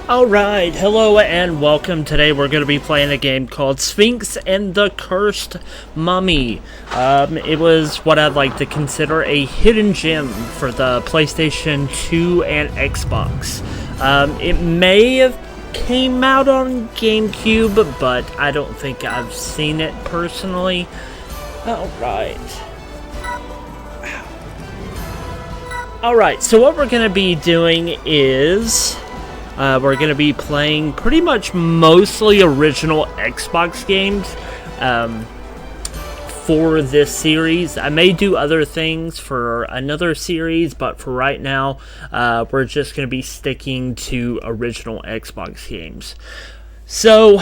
Alright, hello and welcome. Today we're going to be playing a game called Sphinx and the Cursed Mummy. It was what I'd like to consider a hidden gem for the PlayStation 2 and Xbox. It may have came out on GameCube, but I don't think I've seen it personally. Alright, so what we're going to be doing is we're going to be playing pretty much mostly original Xbox games for this series. I may do other things for another series, but for right now, we're just going to be sticking to original Xbox games. So,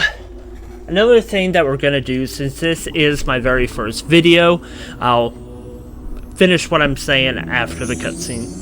another thing that we're going to do, since this is my very first video, I'll finish what I'm saying after the cutscene.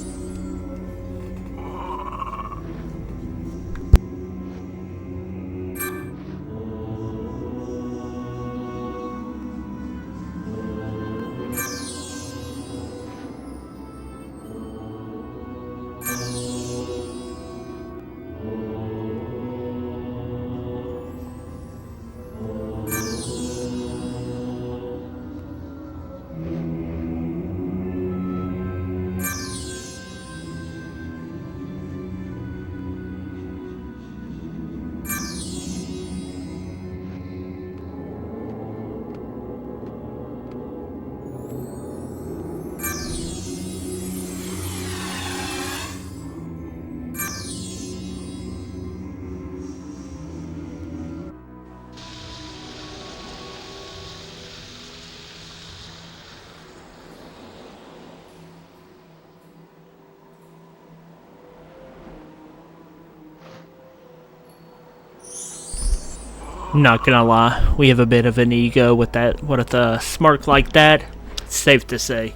Not gonna lie, we have a bit of an ego with that. With a smirk like that, it's safe to say.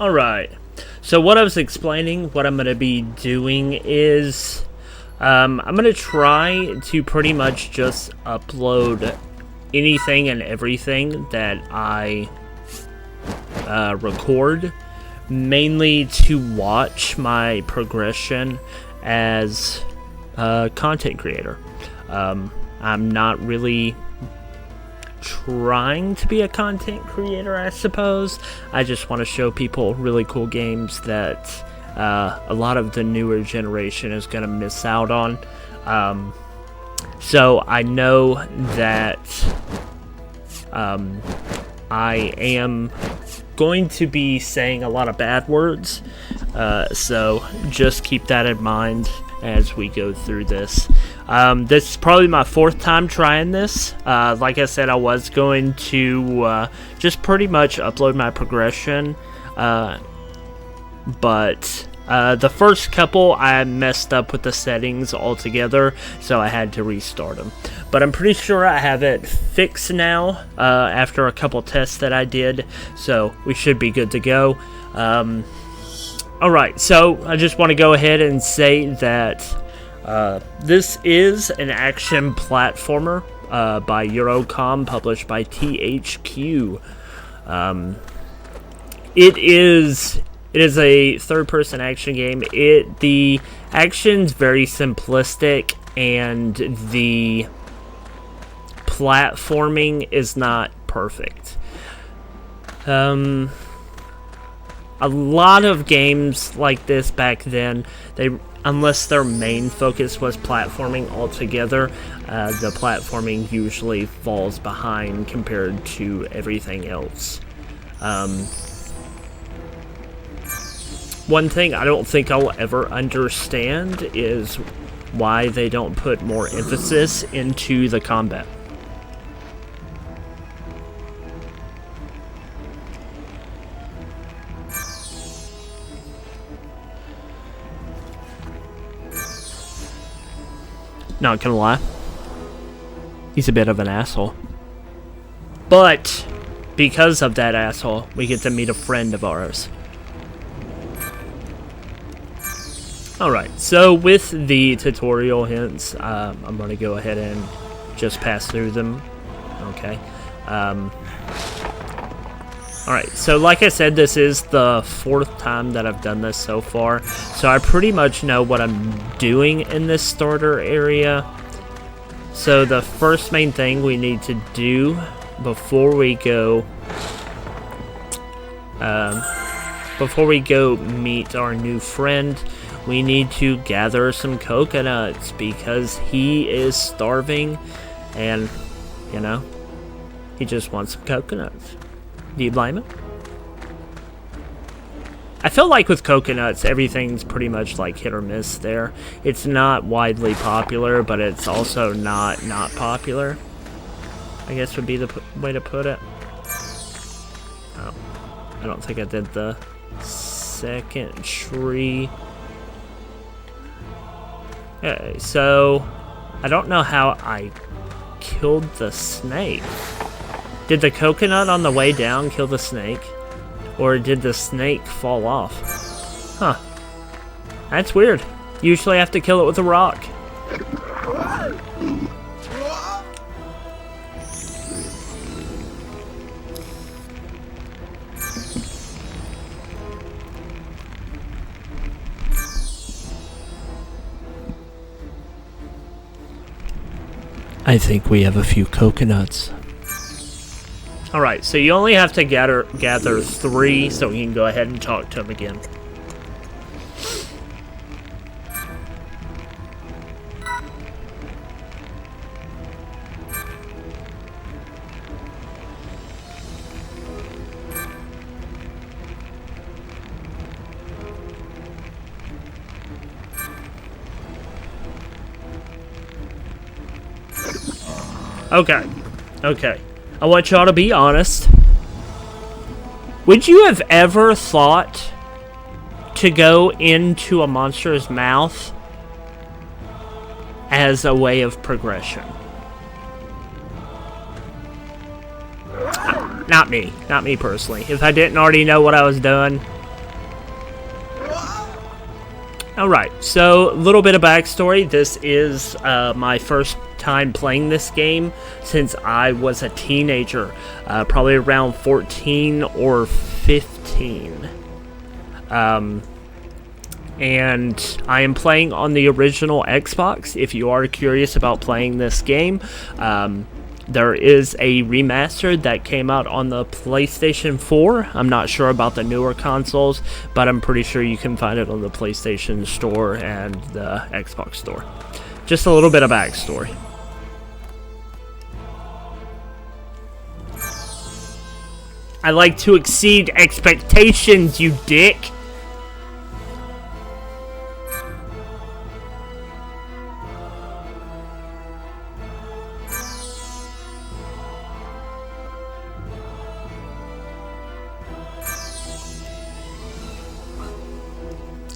Alright, so what I was explaining, what I'm going to be doing is, I'm going to try to pretty much just upload anything and everything that I record, mainly to watch my progression as a content creator. I'm not really trying to be a content creator, I suppose. I just want to show people really cool games that a lot of the newer generation is going to miss out on. So I know that I am going to be saying a lot of bad words, so just keep that in mind as we go through this. This is probably my fourth time trying this. Like I said, I was going to just pretty much upload my progression, but the first couple I messed up with the settings altogether, so I had to restart them. But I'm pretty sure I have it fixed now after a couple tests that I did, so we should be good to go. Alright, so I just want to go ahead and say that this is an action platformer by Eurocom, published by THQ. It is a third-person action game. The action's very simplistic, and the platforming is not perfect. A lot of games like this back then, unless their main focus was platforming altogether, the platforming usually falls behind compared to everything else. One thing I don't think I'll ever understand is why they don't put more emphasis into the combat. Not gonna lie, he's a bit of an asshole. But because of that asshole, we get to meet a friend of ours. Alright, so with the tutorial hints, I'm going to go ahead and just pass through them. Okay. Alright, so like I said, this is the 4th time that I've done this so far. So I pretty much know what I'm doing in this starter area. So the first main thing we need to do before we go meet our new friend, we need to gather some coconuts because he is starving and, you know, he just wants some coconuts. Do you blame him? I feel like with coconuts, everything's pretty much like hit or miss there. It's not widely popular, but it's also not popular, I guess would be the way to put it. Oh, I don't think I did the second tree. Okay, so I don't know how I killed the snake. Did the coconut on the way down kill the snake? Or did the snake fall off? Huh. That's weird. Usually I have to kill it with a rock. I think we have a few coconuts. Alright, so you only have to gather 3, so we can go ahead and talk to him again. Okay. I want y'all to be honest. Would you have ever thought to go into a monster's mouth as a way of progression? Not me personally. If I didn't already know what I was doing. Alright, so a little bit of backstory. This is my first time playing this game since I was a teenager, probably around 14 or 15. And I am playing on the original Xbox. If you are curious about playing this game, there is a remaster that came out on the PlayStation 4. I'm not sure about the newer consoles, but I'm pretty sure you can find it on the PlayStation Store and the Xbox Store. Just a little bit of backstory. I like to exceed expectations, you dick.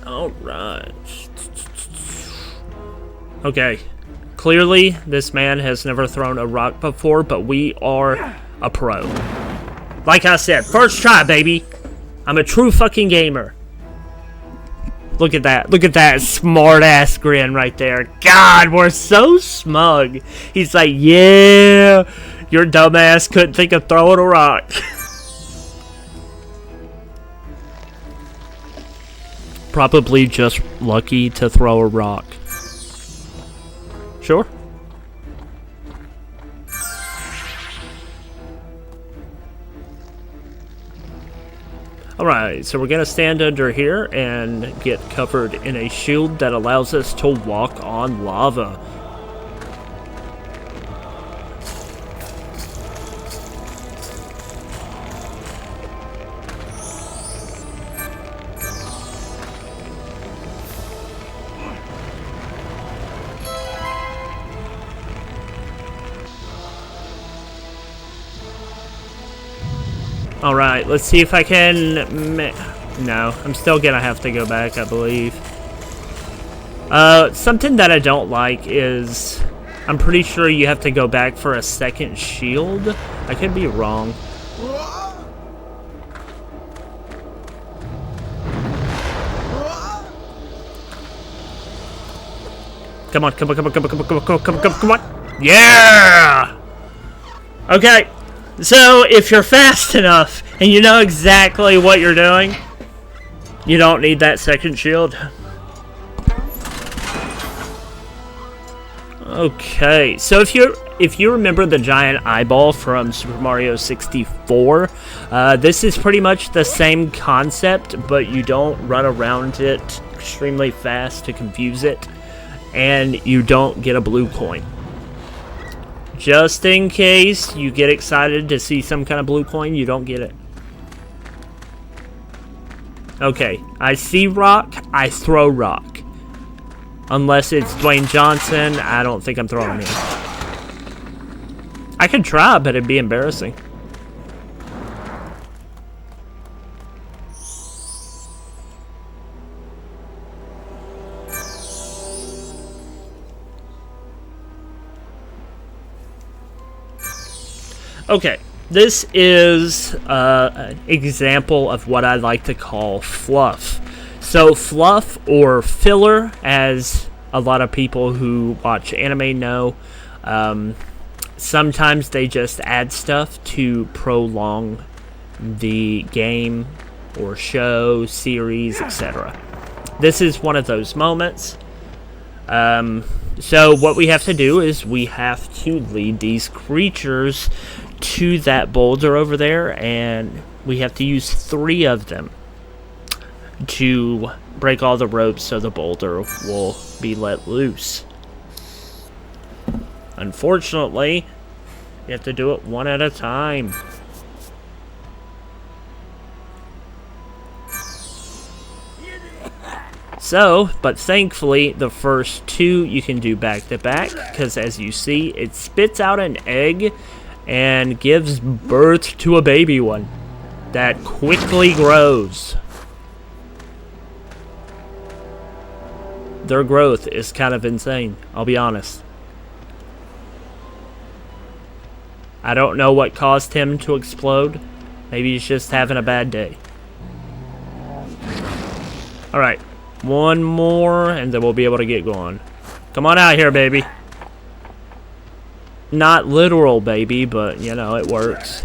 Alright. Okay. Clearly, this man has never thrown a rock before, but we are a pro. Like I said, first try, baby. I'm a true fucking gamer. Look at that. Look at that smart-ass grin right there. God, we're so smug. He's like, yeah, your dumbass couldn't think of throwing a rock. Probably just lucky to throw a rock. Sure. Alright, so we're gonna stand under here and get covered in a shield that allows us to walk on lava. Alright, let's see if I can... No, I'm still gonna have to go back, I believe. Something that I don't like is... I'm pretty sure you have to go back for a second shield. I could be wrong. Come on, come on, come on, come on, come on, come on, come on, come on, come on. Yeah! Okay. So, if you're fast enough, and you know exactly what you're doing, you don't need that second shield. Okay, so if you remember the giant eyeball from Super Mario 64, this is pretty much the same concept, but you don't run around it extremely fast to confuse it, and you don't get a blue coin. Just in case you get excited to see some kind of blue coin, you don't get it. Okay, I see rock, I throw rock. Unless it's Dwayne Johnson, I don't think I'm throwing it. I could try, but it'd be embarrassing. Okay, this is an example of what I like to call fluff. So fluff, or filler, as a lot of people who watch anime know, sometimes they just add stuff to prolong the game or show, series, etc. This is one of those moments. So what we have to do is we have to lead these creatures to that boulder over there, and we have to use 3 of them to break all the ropes so the boulder will be let loose. Unfortunately, you have to do it one at a time. So, but thankfully, the first 2 you can do back to back, because as you see, it spits out an egg and gives birth to a baby one that quickly grows. Their growth is kind of insane, I'll be honest. I don't know what caused him to explode. Maybe he's just having a bad day. Alright, one more and then we'll be able to get going. Come on out here, baby. Not literal baby, but you know, it works.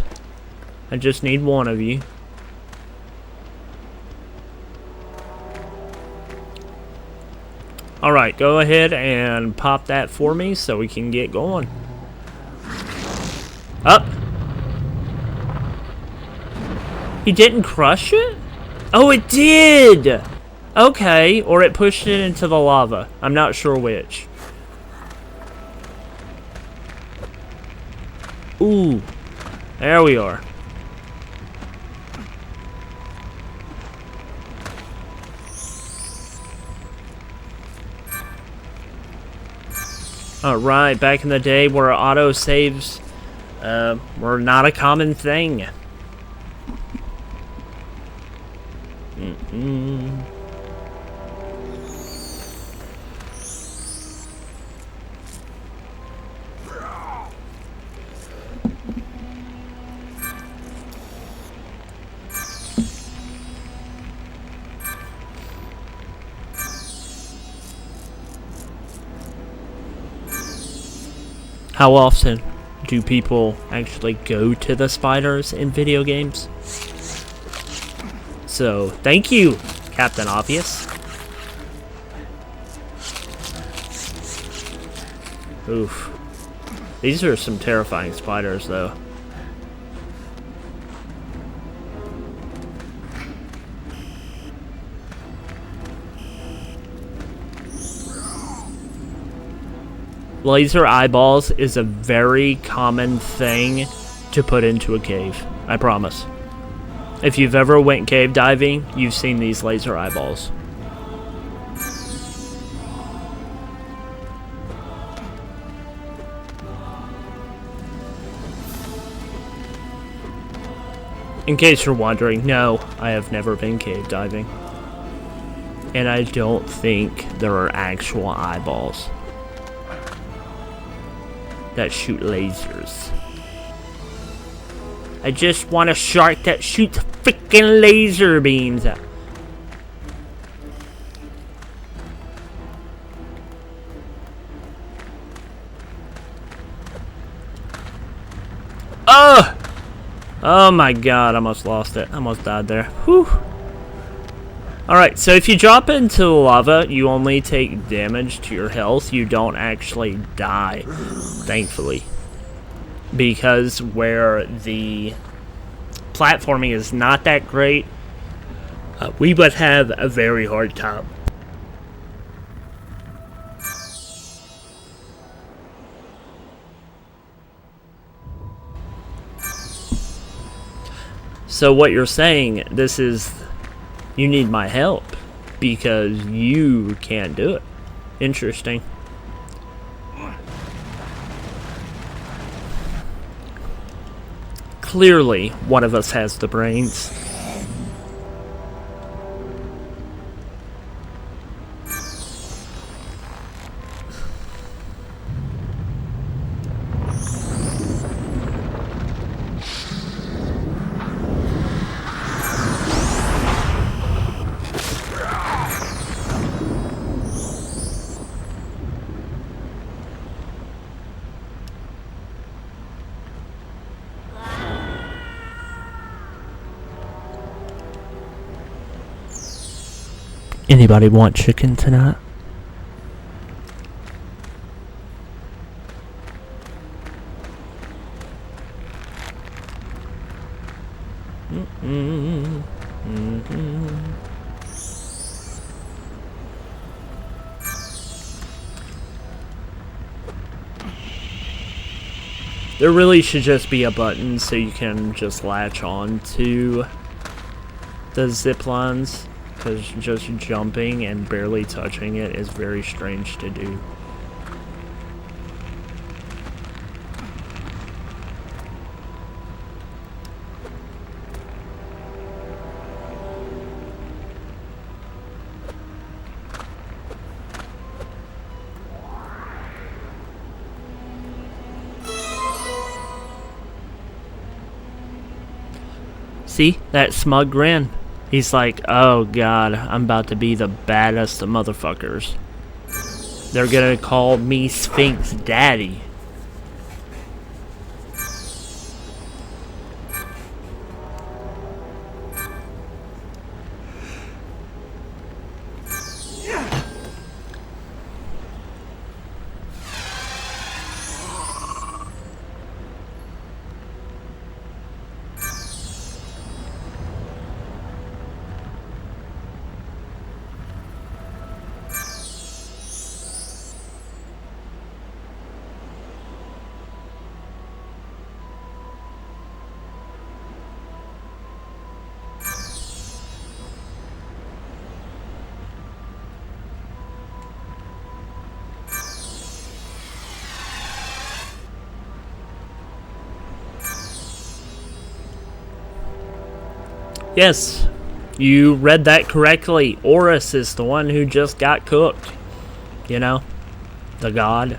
I just need one of you. Alright, go ahead and pop that for me so we can get going. Up. He didn't crush it? Oh, it did! Okay, or it pushed it into the lava. I'm not sure which. Ooh, there we are. Alright, back in the day where auto saves were not a common thing. How often do people actually go to the spiders in video games? So, thank you, Captain Obvious. Oof. These are some terrifying spiders, though. Laser eyeballs is a very common thing to put into a cave. I promise. If you've ever went cave diving, you've seen these laser eyeballs. In case you're wondering, no, I have never been cave diving. And I don't think there are actual eyeballs that shoot lasers. I just want a shark that shoots freaking laser beams. Oh! Oh my god, I almost lost it. I almost died there. Whew. Alright, so if you drop into the lava, you only take damage to your health. You don't actually die, thankfully. Because where the platforming is not that great, we would have a very hard time. So what you're saying, this is, you need my help because you can't do it. Interesting. Clearly, one of us has the brains. Anybody want chicken tonight? There really should just be a button so you can just latch on to the zip lines, because just jumping and barely touching it is very strange to do. See? That smug grin. He's like, oh god, I'm about to be the baddest of motherfuckers. They're gonna call me Sphinx Daddy. Yes, you read that correctly. Horus is the one who just got cooked. You know? The god.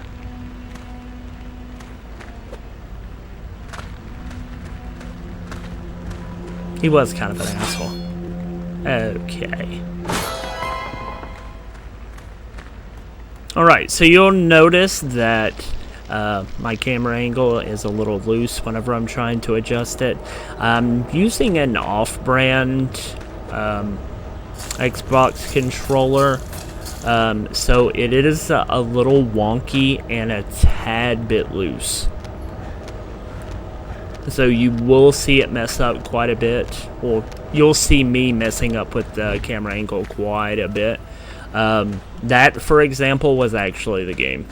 He was kind of an asshole. Okay. Alright, so you'll notice that my camera angle is a little loose whenever I'm trying to adjust it. I'm using an off-brand Xbox controller, so it is a little wonky and a tad bit loose. So you will see it mess up quite a bit. Well, you'll see me messing up with the camera angle quite a bit. That, for example, was actually the game.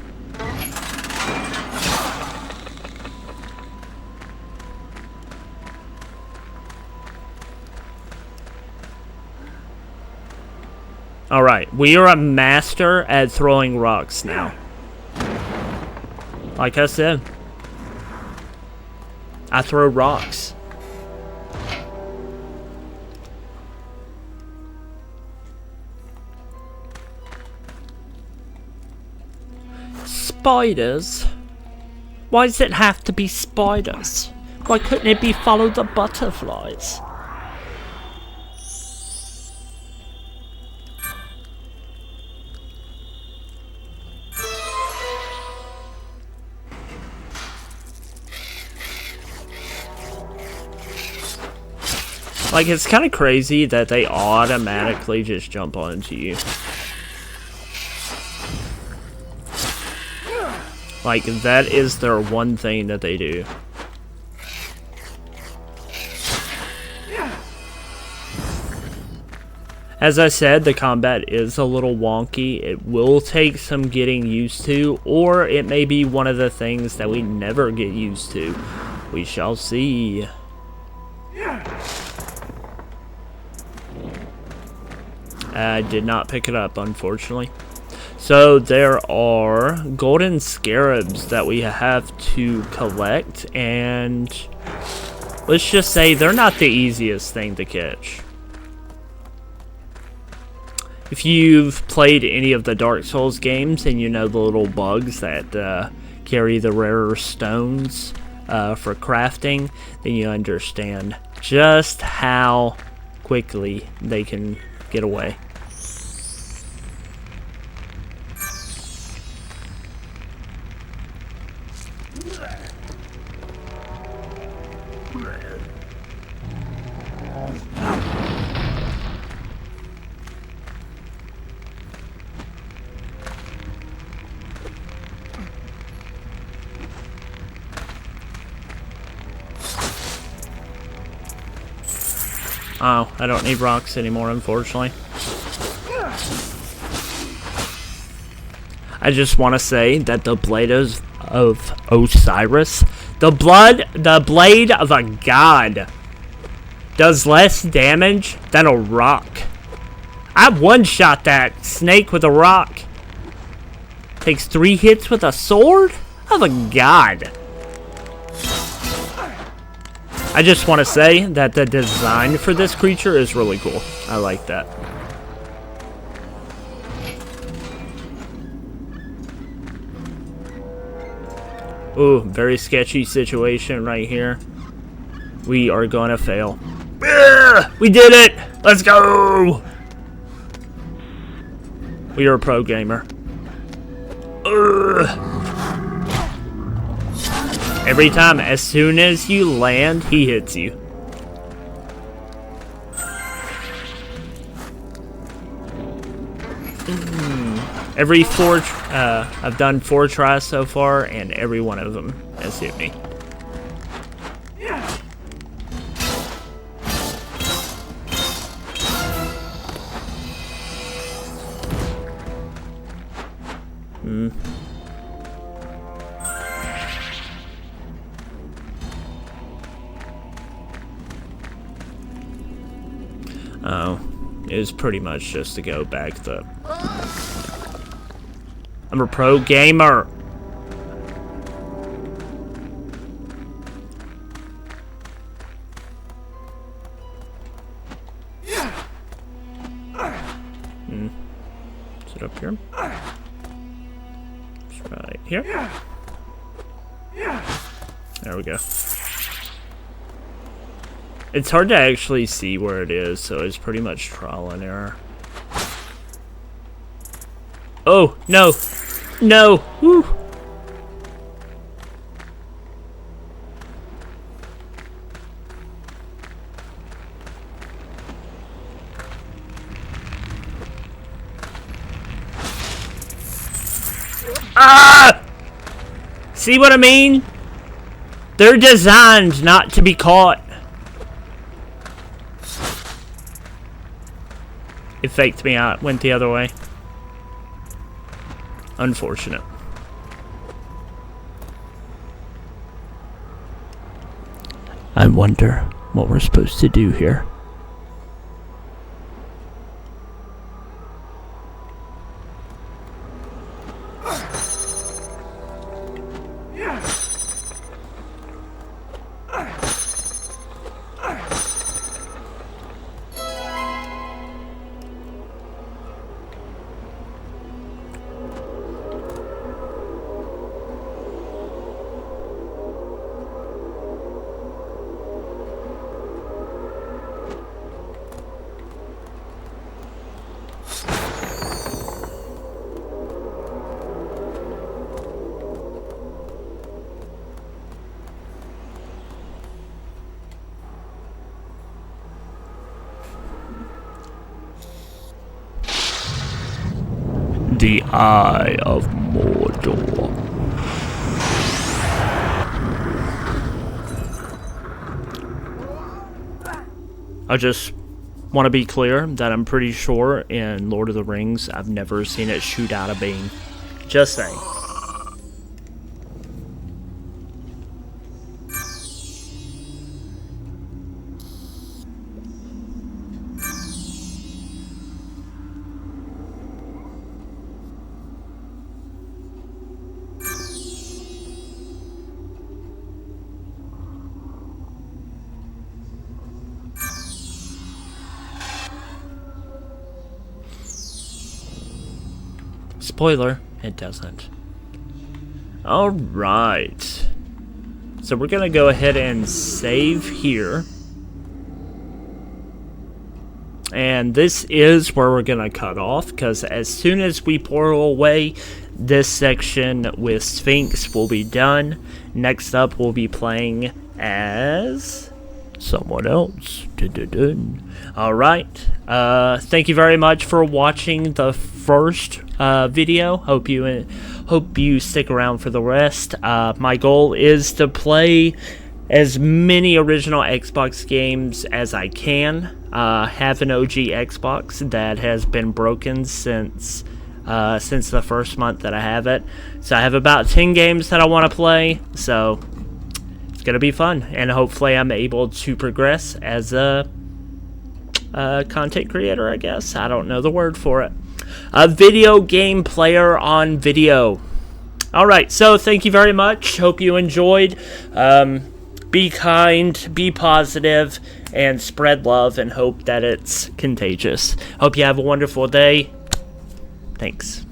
Alright, we are a master at throwing rocks now. Like I said, I throw rocks. Spiders? Why does it have to be spiders? Why couldn't it be follow the butterflies? Like, it's kind of crazy that they automatically just jump onto you. Like, that is their one thing that they do. As I said, the combat is a little wonky. It will take some getting used to, or it may be one of the things that we never get used to. We shall see. I did not pick it up, unfortunately. So there are golden scarabs that we have to collect, and let's just say they're not the easiest thing to catch. If you've played any of the Dark Souls games and you know the little bugs that carry the rarer stones for crafting, then you understand just how quickly they can get away. Oh, I don't need rocks anymore, unfortunately. I just want to say that the Blade of Osiris, the Blade of a God, does less damage than a rock. I one-shot that snake with a rock. Takes 3 hits with a sword? Of a god. I just want to say that the design for this creature is really cool. I like that. Ooh, very sketchy situation right here. We are gonna fail. We did it! Let's go! We are a pro gamer. Every time, as soon as you land, he hits you. Every 4, I've done 4 tries so far, and every one of them has hit me. Oh, it was pretty much just to go back the... I'm a pro gamer! Is it up here? It's right here. There we go. It's hard to actually see where it is, so it's pretty much trial and error. Oh, no! No! Woo! Ah! See what I mean? They're designed not to be caught. It faked me out, went the other way. Unfortunate. I wonder what we're supposed to do here. the Eye of Mordor. I just want to be clear that I'm pretty sure in Lord of the Rings I've never seen it shoot out a beam. Just saying. Spoiler, it doesn't. Alright. So we're gonna go ahead and save here. And this is where we're gonna cut off, because as soon as we portal away, this section with Sphinx will be done. Next up, we'll be playing as someone else. Alright. Thank you very much for watching the first video. Hope you stick around for the rest. My goal is to play as many original Xbox games as I can. Have an OG Xbox that has been broken since the first month that I have it. So I have about 10 games that I want to play. So it's gonna be fun, and hopefully I'm able to progress as a content creator, I guess. I don't know the word for it. A video game player on video. Alright, so thank you very much. Hope you enjoyed. Be kind, be positive, and spread love, and hope that it's contagious. Hope you have a wonderful day. Thanks.